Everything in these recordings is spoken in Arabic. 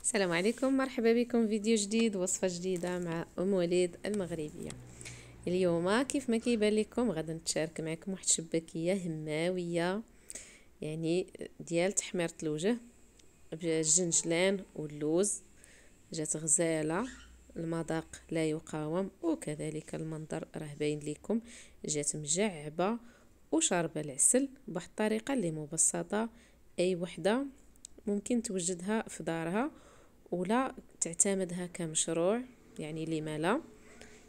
السلام عليكم، مرحبا بكم فيديو جديد، وصفة جديدة مع أم وليد المغربية. اليوم كيف ما كيبان لكم غادي نتشارك معكم واحد الشباكية هماوية، يعني ديال تحميرة الوجه بالجنجلان واللوز. جات غزالة، المذاق لا يقاوم، وكذلك المنظر راه باين لكم. جات مجعبة وشاربة العسل بواحد الطريقة اللي مبسطة، اي وحده ممكن توجدها في دارها ولا تعتمدها كمشروع. يعني لما لا،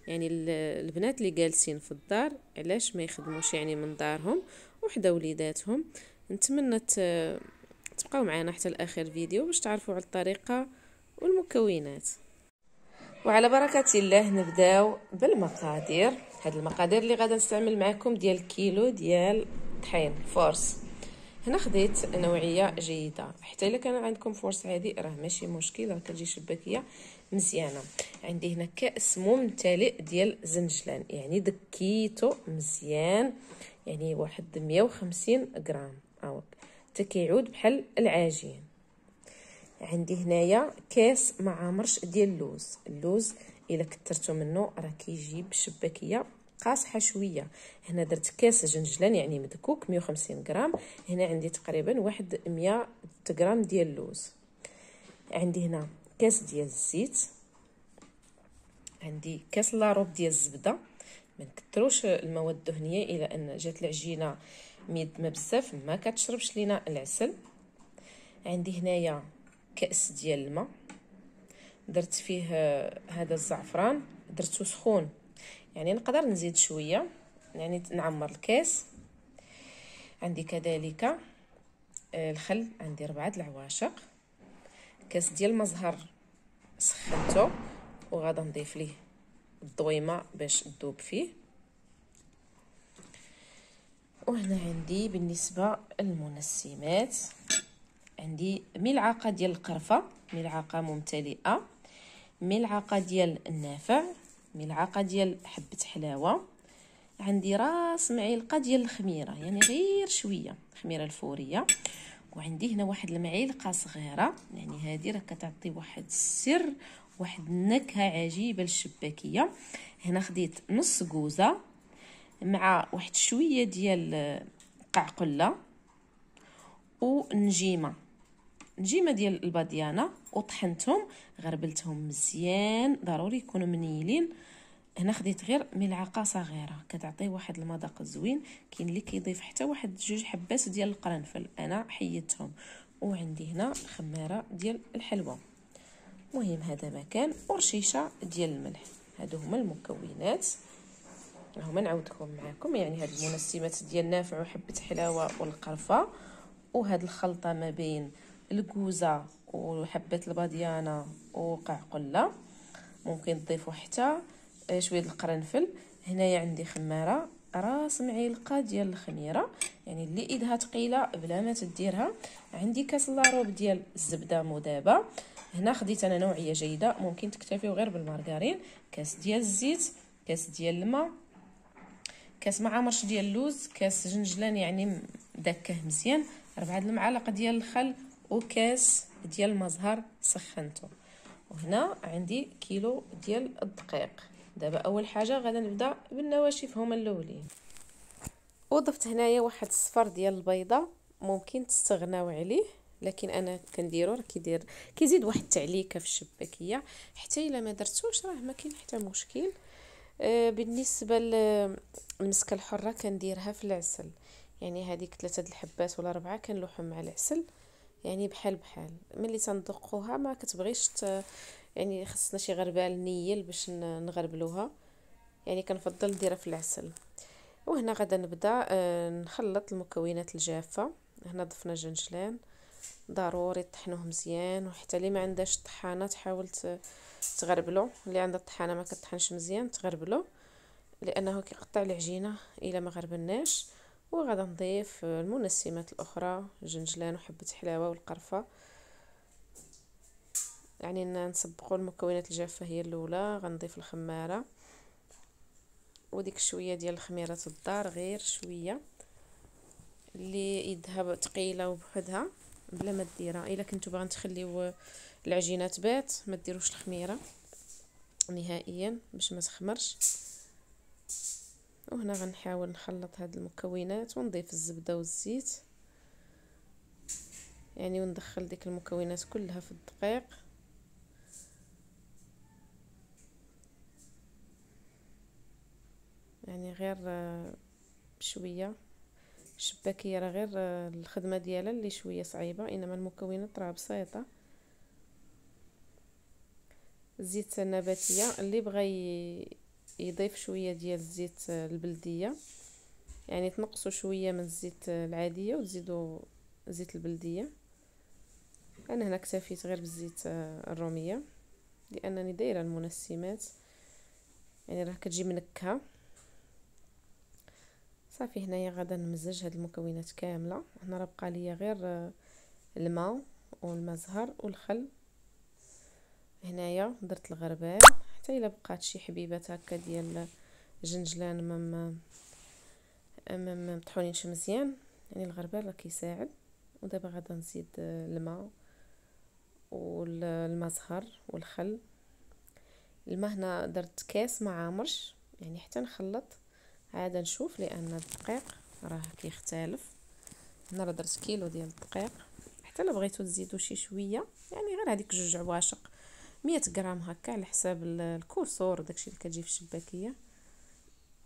يعني البنات اللي جالسين في الدار علاش ما يخدموش يعني من دارهم وحده وليداتهم. نتمنى تبقاو معنا حتى لاخر الفيديو باش تعرفوا على الطريقه والمكونات. وعلى بركه الله نبداو بالمقادير. هاد المقادير اللي غادا نستعمل معكم ديال كيلو ديال طحين فورس. هنا خديت نوعيه جيده، حتى الا كان عندكم فورس عادي راه ماشي مشكل، راه كتجي شباكيه مزيانه. عندي هنا كاس ممتلئ ديال زنجلان، يعني دكيتو مزيان، يعني واحد 150 غرام هاك حتى كيعود بحال العجين. عندي هنايا كاس معامرش ديال اللوز الا كثرتو منه راه كيجيب شباكيه قاصحه شويه. هنا درت كاس جنجلان يعني مدكوك 150 غرام. هنا عندي تقريبا واحد 100 غرام ديال اللوز. عندي هنا كاس ديال الزيت، عندي كاس لاروب ديال الزبده. ما نكثروش المواد الدهنيه الى ان جات العجينه ميدمه بزاف ما كتشربش لينا العسل. عندي هنايا كاس ديال الماء، درت فيه هذا الزعفران درتو سخون، يعني نقدر نزيد شويه، يعني نعمر الكاس. عندي كذلك الخل، عندي 4 العواشق. كاس ديال المزهر سخنته وغادا نضيف ليه الضويمه باش تذوب فيه. وهنا عندي بالنسبه للمنسمات عندي ملعقه ديال القرفه، ملعقه ممتلئه، ملعقه ديال النافع، ملعقه ديال حبه حلاوه. عندي راس معلقه ديال الخميره، يعني غير شويه الخميره الفوريه. وعندي هنا واحد المعلقه صغيره، يعني هذه راه كتعطي واحد السر، واحد النكهه عجيبه للشباكيه. هنا خديت نص كوزه مع واحد شويه ديال قعقله ونجيمه ديال الباديانه، وطحنتهم غربلتهم مزيان، ضروري يكونوا منيلين. هنا خديت غير ملعقه صغيره كتعطي واحد المذاق زوين. كاين اللي كيضيف حتى واحد 2 حبات ديال القرنفل، انا حيدتهم. وعندي هنا خماره ديال الحلوى. المهم هذا مكان ورشيشه ديال الملح. هادو هما المكونات، هما نعاودكم معكم. يعني هاد المنسمات ديال النافع وحبه حلاوه والقرفه، وهاد الخلطه ما بين الكوزه وحبه الباديانه وقعقله. ممكن تضيفوا حتى شويه القرنفل. هنايا عندي خماره راس معلقه ديال الخميره، يعني اللي ايدها ثقيله بلا ما تديرها. عندي كاس لاروب ديال الزبده مذابه. هنا خديت انا نوعيه جيده، ممكن تكتفيو غير بالمارغرين. كاس ديال الزيت، كاس ديال الماء، كاس معامرش ديال اللوز، كاس جنجلان يعني داكه مزيان، 4 المعالق ديال الخل، وكاس ديال المزهر سخنته. وهنا عندي كيلو ديال الدقيق. دابا اول حاجه غادا نبدا بالنواشف هما الاولين. وضفت هنايا واحد الصفر ديال البيضه، ممكن تستغناو عليه لكن انا كنديرو راه كيزيد واحد التعليكه في الشباكيه. حتى الا ما درتوش راه ما كاين حتى مشكل. بالنسبه للمسكه الحره كنديرها في العسل، يعني هذيك 3 الحبات ولا 4 كنلوحهم مع العسل، يعني بحال ملي تندقوها ما كتبغيش يعني خصنا شي غربال نيل باش نغربلوها، يعني كنفضل نديرها في العسل. وهنا غادا نبدا نخلط المكونات الجافه. هنا ضفنا جنجلان، ضروري تطحنوه مزيان، وحتى اللي ما عندهاش الطحانه تحاول تغربلو. اللي عندها الطحانه ما كتطحنش مزيان تغربلو، لانه كيقطع العجينه الا ما غربلناش. وغادا نضيف المنسمات الاخرى، جنجلان وحبه حلاوه والقرفه. يعني نسبقوا المكونات الجافه هي الاولى. غنضيف الخماره وديك شويه ديال الخميره الدار، غير شويه اللي يدها ثقيله وبوحدها بلا ما ديرها. الا كنتو باغيين تخليو العجينه تبات ما ديروش الخميره نهائيا باش ما تخمرش. وهنا غنحاول نخلط هاد المكونات ونضيف الزبده والزيت، يعني وندخل ديك المكونات كلها في الدقيق. يعني غير بشويه. الشباكيه راه غير الخدمه ديالها اللي شويه صعيبه، انما المكونات راه بسيطه. الزيت النباتيه اللي بغى يضيف شويه ديال الزيت البلديه، يعني تنقصوا شويه من الزيت العاديه وتزيدوا زيت البلديه. انا هنا اكتفيت غير بالزيت الروميه لانني دايره المنسمات، يعني راه كتجي منكهه. صافي هنايا غادا نمزج هاد المكونات كامله. هنا راه بقى ليا غير الماء والماء زهر والخل. هنايا درت الغربال، حتى الا بقات شي حبيبات هكا ديال الجنجلان ما مطحونينش مزيان، يعني الغربال راه كيساعد. ودابا غادا نزيد الماء والماء زهر والخل. الماء هنا درت كاس ما عامرش، يعني حتى نخلط عاد نشوف، لان الدقيق راه كيختلف. هنا راه درت كيلو ديال الدقيق. حتى الا بغيتو تزيدوا شي شويه، يعني غير هذيك 2 عواشق 100 غرام هكا على حساب الكسور وداكشي اللي كتجي في الشباكيه.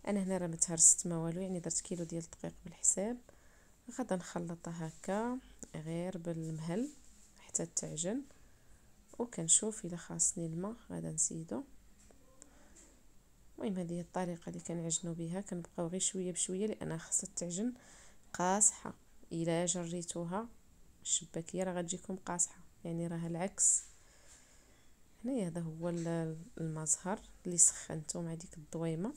انا هنا راه متهرست ما والو، يعني درت كيلو ديال الدقيق بالحساب. غادا نخلطها هكا غير بالمهل حتى تعجن، وكنشوف الا خاصني الماء غادا نزيدو. المهم هذه هي الطريقه اللي كنعجنوا بها، كنبقاو غير شويه بشويه لان خاصها تعجن قاصحه. الا جريتوها الشباكيه راه غتجيكم قاصحه، يعني راه العكس. هنايا هذا هو المزهر اللي سخنته مع ديك الضويمه.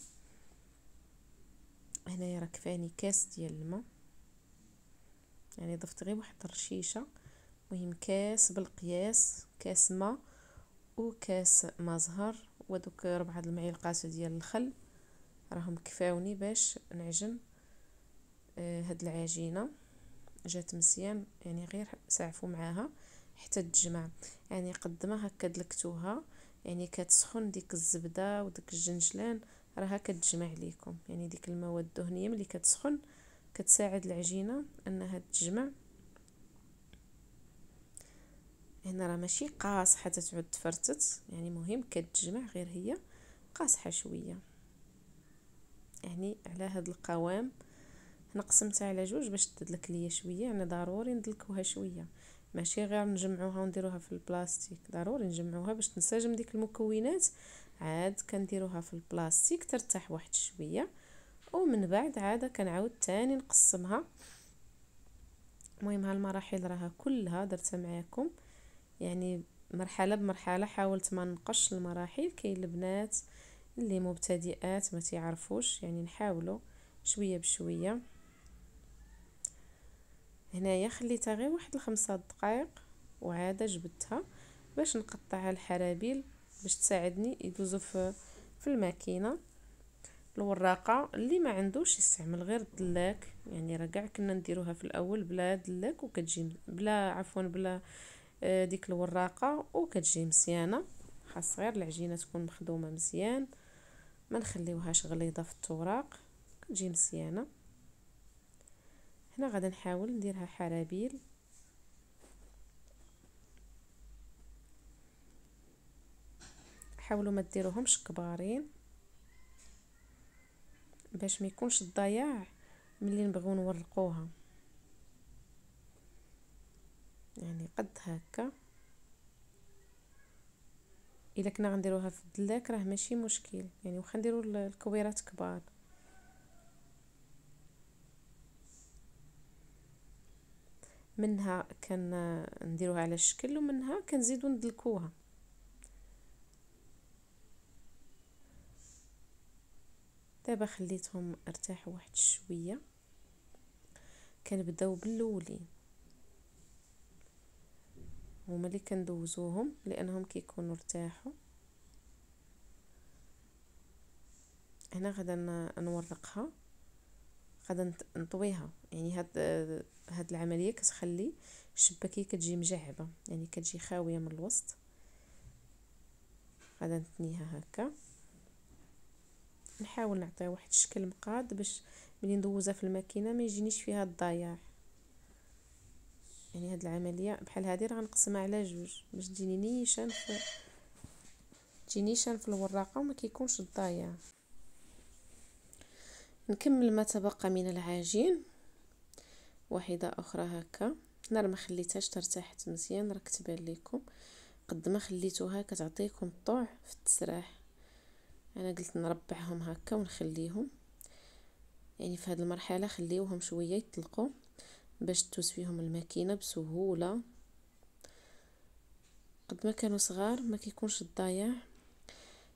هنايا راه كفاني كاس ديال الماء، يعني ضفت غير واحد الرشيشه. مهم كاس بالقياس، كاس ماء وكاس مزهر ودوك 4 المعالق ديال الخل راهم كفاوني باش نعجن هاد العجينه. جات مزيان، يعني غير ساعفوا معاها حتى تجمع. يعني قد ما هكا دلكتوها، يعني كتسخن ديك الزبده وديك الجنجلان راها كتجمع ليكم. يعني ديك المواد الدهنيه ملي كتسخن كتساعد العجينه انها تجمع. هنا راه ماشي قاصحه حتى تعود تفرتت، يعني مهم كتجمع غير هي قاصحه شويه. يعني على هاد القوام هنا قسمتها على 2 باش تدلك ليا شويه، يعني ضروري ندلكوها شويه، ماشي غير نجمعوها ونديروها في البلاستيك. ضروري نجمعوها باش تنسجم ديك المكونات، عاد كنديروها في البلاستيك ترتاح واحد شويه، ومن بعد عاد كنعاود تاني نقسمها. المهم هالمراحل راها كلها درتها معاكم، يعني مرحله بمرحله. حاولت ما نقش المراحل، كاين البنات اللي مبتدئات ما تعرفوش، يعني نحاولوا شويه بشويه. هنايا خليتها غير واحد 5 دقائق وعاد جبدتها باش نقطعها الحرابيل باش تساعدني يدوزوا في الماكينه. الوراقه اللي ما عندوش يستعمل غير الدلاك، يعني راه كاع كنا نديروها في الاول بلا دلاك وكتجي بلا عفوا بلا ديك الوراقه وكتجي مزيانه. خاص غير العجينه تكون مخدومه مزيان، ما نخليوهاش غليظه في التوراق، كتجي مزيانه. هنا غادي نحاول نديرها حرابيل. حاولوا ما ديروهمش كبارين باش ما يكونش الضياع ملي نبغيو نورقوها، يعني قد هكا. الا كنا غنديروها في الدلاك راه ماشي مشكل، يعني واخا نديرو الكبيرات كبار. منها نديروها على الشكل ومنها كنزيدو ندلكوها. دابا خليتهم ارتاحوا واحد شويه، كنبداو بالاولين هما اللي كندوزوهم لانهم كيكونوا ارتاحوا. هنا غادا نورقها غادا نطويها. يعني هاد العمليه كتخلي الشباكيه كتجي مجعبه، يعني كتجي خاويه من الوسط. غادا نتنيها هكا، نحاول نعطيها واحد الشكل مقاد باش ملي ندوزها في الماكينه ما يجينيش فيها الضياع. يعني هاد العمليه بحال هذه راه غنقسمها على جوج باش تجيني نيشان في الوراقه وما كيكونش الضايع. نكمل ما تبقى من العجين واحده اخرى هكا. انا ما خليتهاش ترتاحت مزيان، راه كتبان لكم قد ما خليتوها كتعطيكم الطوع في التسراح. انا قلت نربعهم هكا ونخليهم، يعني في هذه المرحله خليوهم شويه يطلقوا باش تدوز فيهم الماكينه بسهوله. قد ما كانوا صغار ما كيكونش الضايع.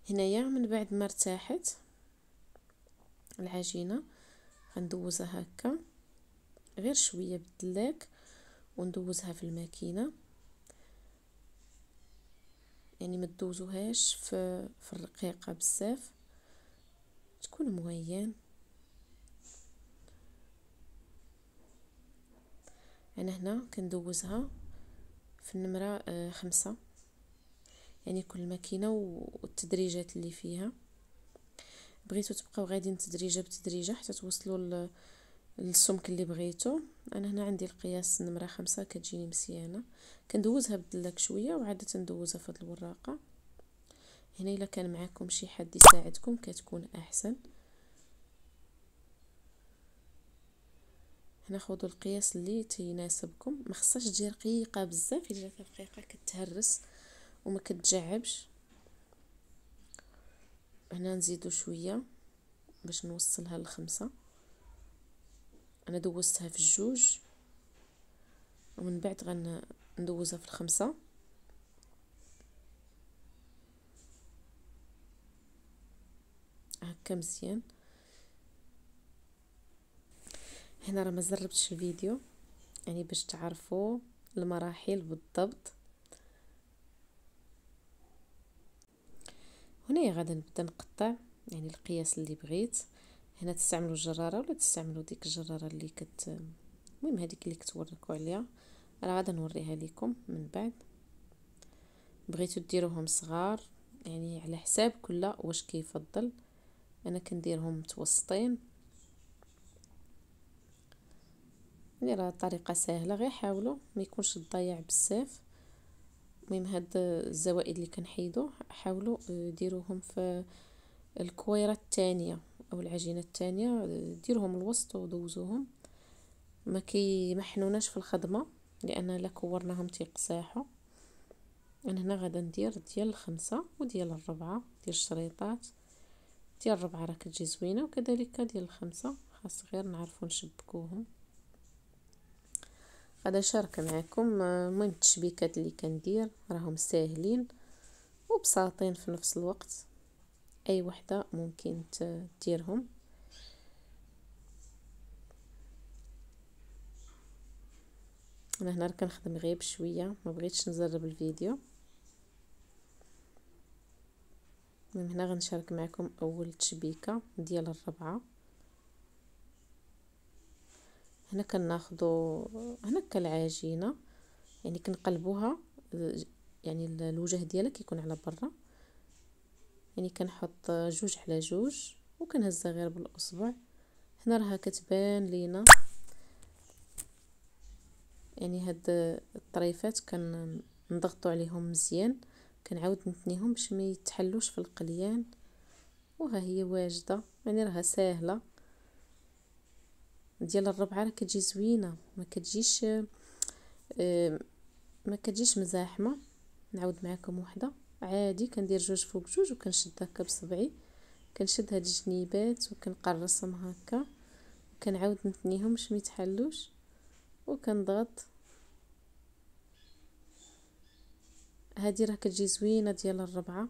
هنايا من بعد ما ارتاحت العجينه غندوزها هكا غير شويه بالدلاك وندوزها في الماكينه. يعني ما تدوزوهاش في الرقيقه بزاف، تكون موين. انا هنا كندوزها في النمره 5، يعني كل ماكينه والتدريجات اللي فيها. بغيتو تبقاو غاديين تدريجه بتدريجه حتى توصلوا للسمك اللي بغيتو. انا هنا عندي القياس نمره 5 كتجيني مزيانه. كندوزها بدلاك شويه وعاده ندوزها في هاد الوراقه. هنا الا كان معكم شي حد يساعدكم كتكون احسن. هنا خذوا القياس اللي تيناسبكم، ما خصهاش تجي رقيقه بزاف، الا جات رقيقه كتهرس وما كتجعبش. هنا نزيدو شويه باش نوصلها ل5. انا دوزتها في الجوج ومن بعد غندوزها في 5. هكا مزيان. هنا راه ما زربتش الفيديو يعني باش تعرفوا المراحل بالضبط. هنا غادا نبدا نقطع يعني القياس اللي بغيت. هنا تستعملوا الجراره ولا تستعملوا ديك الجراره اللي المهم هذيك اللي كتوركوا عليها. انا غادا نوريها لكم من بعد. بغيتوا ديروهم صغار يعني على حساب كل واش كيفضل. انا كنديرهم متوسطين. يعني راه طريقه سهله، غير حاولوا ما يكونش الضياع بزاف. المهم هاد الزوائد اللي كنحيدو حاولوا ديروهم في الكويره الثانيه او العجينه الثانيه، ديروهم الوسط ودوزوهم. ما كيمحنوناش في الخدمه لان لا كورناهم تيقساحوا. انا هنا غادا ندير ديال 5 وديال 4 ديال الشريطات. ديال 4 راه كتجي زوينه وكذلك ديال 5 خاص غير نعرفوا نشبكوهم. غادا نشارك معكم المهم التشبيكات اللي كندير راهم ساهلين وبساطين في نفس الوقت، اي وحده ممكن تديرهم. انا هنا كنخدم غير بشويه، ما بغيتش نزرب الفيديو. من هنا غنشارك معكم اول تشبيكه ديال 4. هنا كناخذوا هنا كالعجينه يعني كنقلبوها، يعني الوجه ديالها كيكون على برا. يعني كنحط جوج على جوج وكنهزها غير بالاصبع. هنا راها كتبان لينا يعني هاد الطريفات كنضغطوا عليهم مزيان، كنعاود نتنيهم باش ما يتحلوش في القليان. وها هي واجده، يعني راها ساهله. ديال 4 راه كتجي زوينه، ما كتجيش مزاحمه. نعاود معكم وحده عادي كندير جوج فوق جوج وكنشد هكا بصبعي. كنشد هاد الجنيبات وكنقرصهم هكا وكنعاود نتنيهم باش ما يتحلوش وكنضغط. هادي راه كتجي زوينه ديال 4.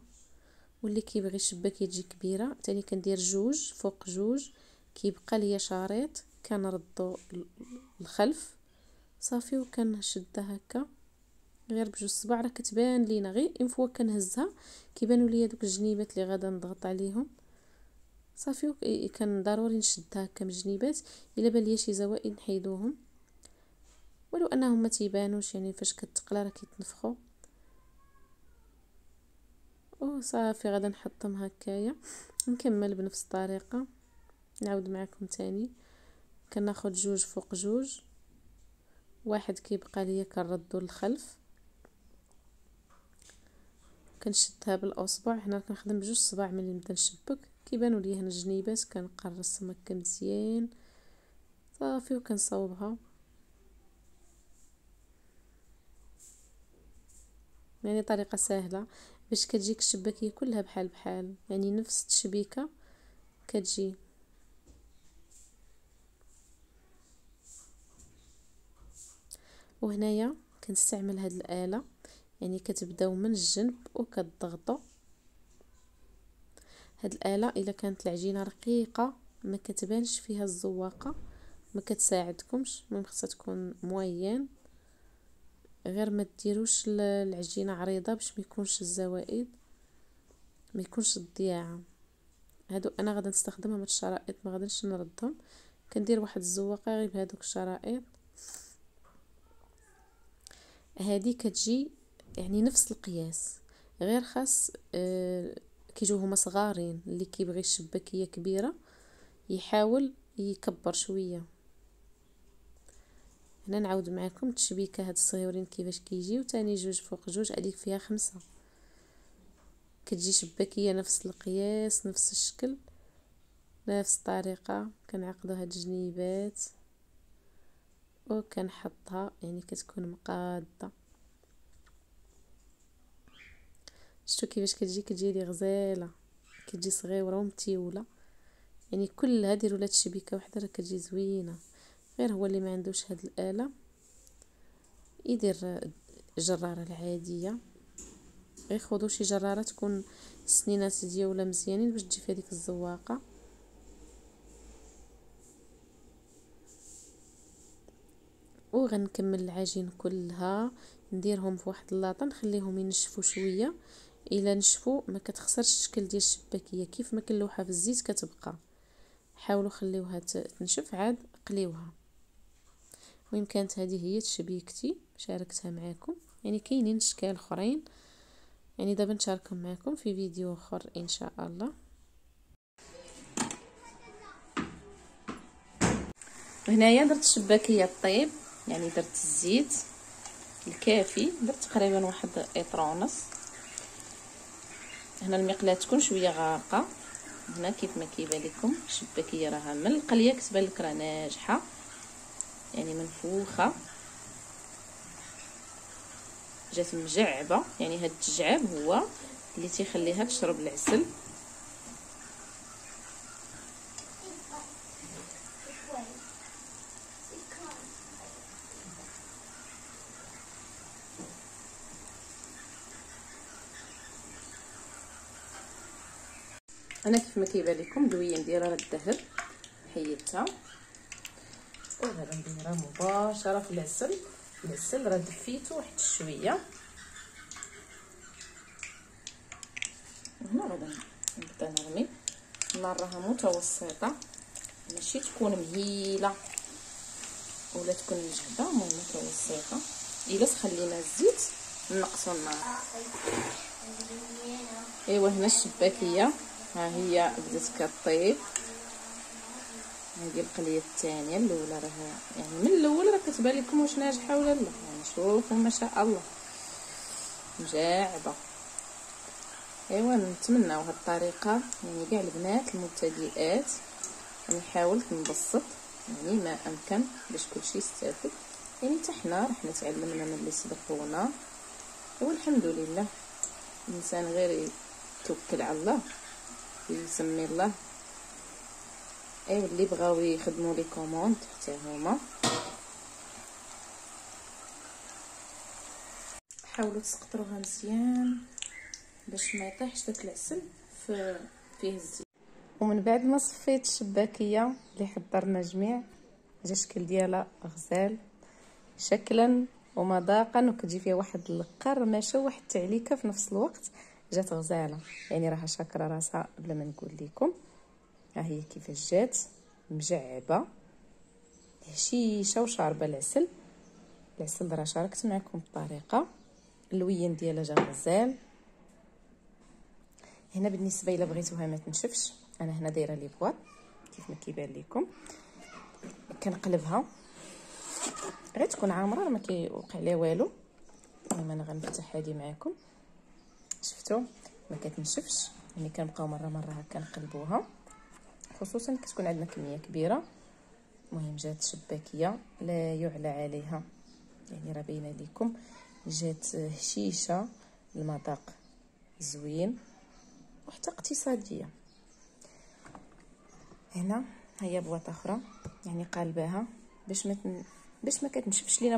واللي كيبغي الشباكيه تجي كبيره تاني كندير جوج فوق جوج. كيبقى ليا شريط كنردو الخلف صافي وكنشدها هكا غير بجوج صباع. راه كتبان لينا غير اون فوا كنهزها كيبانوا ليا دوك الجنيبات اللي غادا نضغط عليهم صافي. كان ضروري نشدها هكا من الجنيبات، الا بان ليا شي زوائد نحيدوهم، ولو انهم ما تيبانوش، يعني فاش كتقلى راه كيتنفخوا. وصافي غادا نحطهم هكايا. نكمل بنفس الطريقه، نعاود معكم تاني. كناخد جوج فوق جوج، واحد كيبقى ليا كنردو للخلف، كنشدها بالاصبع. هنا كنخدم بجوج صباع ملي نبدا نشبك، كيبانوا لي هنا الجنيبات كنقرصهم هكا مزيان صافي، وكنصاوبها. يعني طريقه سهله باش كتجيك الشباكيه كلها بحال بحال، يعني نفس التشبيكه كتجي. وهنايا كنستعمل هاد الاله، يعني كتبداو من الجنب وكتضغطوا. هاد الاله الا كانت العجينه رقيقه ما كتبانش فيها الزواقه، ما كتساعدكمش. المهم خصها تكون موين، غير ما ديروش العجينه عريضه باش ما يكونش الزوائد، ما يكونش الضياعه. هادو انا غادا نستخدمهم هاد الشرائط، ما غاديش نردهم. كندير واحد الزواقه غير بهادوك الشرائط. هذه كتجي يعني نفس القياس، غير خاص كيجيو هما صغارين. اللي كيبغي الشباكيه كبيره يحاول يكبر شويه. هنا نعاود معكم التشبيكه هاد الصغيورين كيفاش كيجيو، تاني جوج فوق جوج، هذيك فيها 5. كتجي شباكيه نفس القياس نفس الشكل نفس الطريقه. كنعقدوا هاد الجنيبات وكنحطها، يعني كتكون مقاده. شفتوا كيفاش كتجي لي غزاله، كتجي صغيره ومتيوله. يعني كلها ديروا لها تشبيكه واحده راه كتجي زوينه. غير هو اللي ما عندوش هاد الاله يدير الجراره العاديه. غير خذوا شي جراره تكون السنينات ديالها مزيانين باش تجي في هذيك الزواقه. وغنكمل العجين كلها، نديرهم في واحد اللاطه نخليهم ينشفوا شويه. الا نشفوا ما كتخسرش الشكل ديال الشباكيه، كيف ما كنلوحها في الزيت كتبقى. حاولوا خليوها تنشف عاد قليوها. المهم كانت هذه هي تشبيكتي، شاركتها معكم. يعني كاينين اشكال اخرين، يعني دابا نشاركهم معكم في فيديو اخر ان شاء الله. هنايا درت الشباكيه الطيب، يعني درت الزيت الكافي، درت تقريبا واحد اطر ونص. هنا المقلاه تكون شويه غارقه. هنا كيف ما كيبان لكم الشباكيه راها من القليه كتبان لك راه ناجحه، يعني منفوخه، جات مجعبه. يعني هاد التجعاب هو اللي تيخليها تشرب العسل. انا كيف ما كيبان لكم دويه نديرها للذهب، حيدتها وغادي نديرها مباشره في العسل. العسل راه دفيته واحد شويه. هنا غادي نبدا نرمي. النار راها متوسطه، ماشي تكون مهيله ولا تكون مجهده، المهم متوسطه. الا خلينا الزيت نقصوا النار. ايوا هنا الشباكيه ها هي بدات كطيب. هذه القليه الثانيه. الاولى راها يعني من الاول راه كتبان لكم واش ناجحه ولا لا. يعني شوفوا ما شاء الله مجاعبه. ايوا نتمناو هاد الطريقه يعني كاع البنات المبتدئات. يعني حاولت نبسط يعني ما امكن باش كلشي يستافد. يعني حتى حنا تعلمنا من اللي سبقونا، والحمد لله. الانسان غير يتوكل على الله ويسمي الله. ايوا اللي بغاو يخدموا لي كوموند حتى هما حاولوا تسقطروها مزيان باش ما يطيحش داك العسل فيه الزيت. ومن بعد ما صفيت الشباكيه اللي حضرنا جميع، جا الشكل ديالها غزال شكلا ومذاقا، وكتجي فيها واحد القرمشه وواحد التعليكه في نفس الوقت. جات غزاله، يعني راها شاكره راسها بلا ما نقول لكم. ها هي كيفاش جات مجعبه هشيشه وشاربه العسل. راه شاركت معكم الطريقه. اللوين ديالها جا غزال. هنا بالنسبه الى بغيتوها ما تنشفش، انا هنا دايره لي بواط كيف ما كيبان لكم. كنقلبها غير تكون عامره ما كيوقع ليها والو. المهم انا غنفتح هذه معكم. شفتوا ما كتنشفش، يعني كنبقاو مره هكا نقلبوها، خصوصا كتكون عندنا كميه كبيره. المهم جات شباكيه لا يعلى عليها، يعني راه باينه لكم جات هشيشه، المذاق زوين وحتى اقتصاديه. هنا هي بواطه اخرى يعني قالباها باش ما كتنشفش لينا.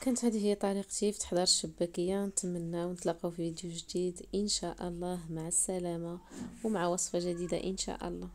كانت هذه هي طريقتي في تحضير الشباكيه. نتمنى ونتلاقاو في فيديو جديد ان شاء الله. مع السلامه ومع وصفه جديده ان شاء الله.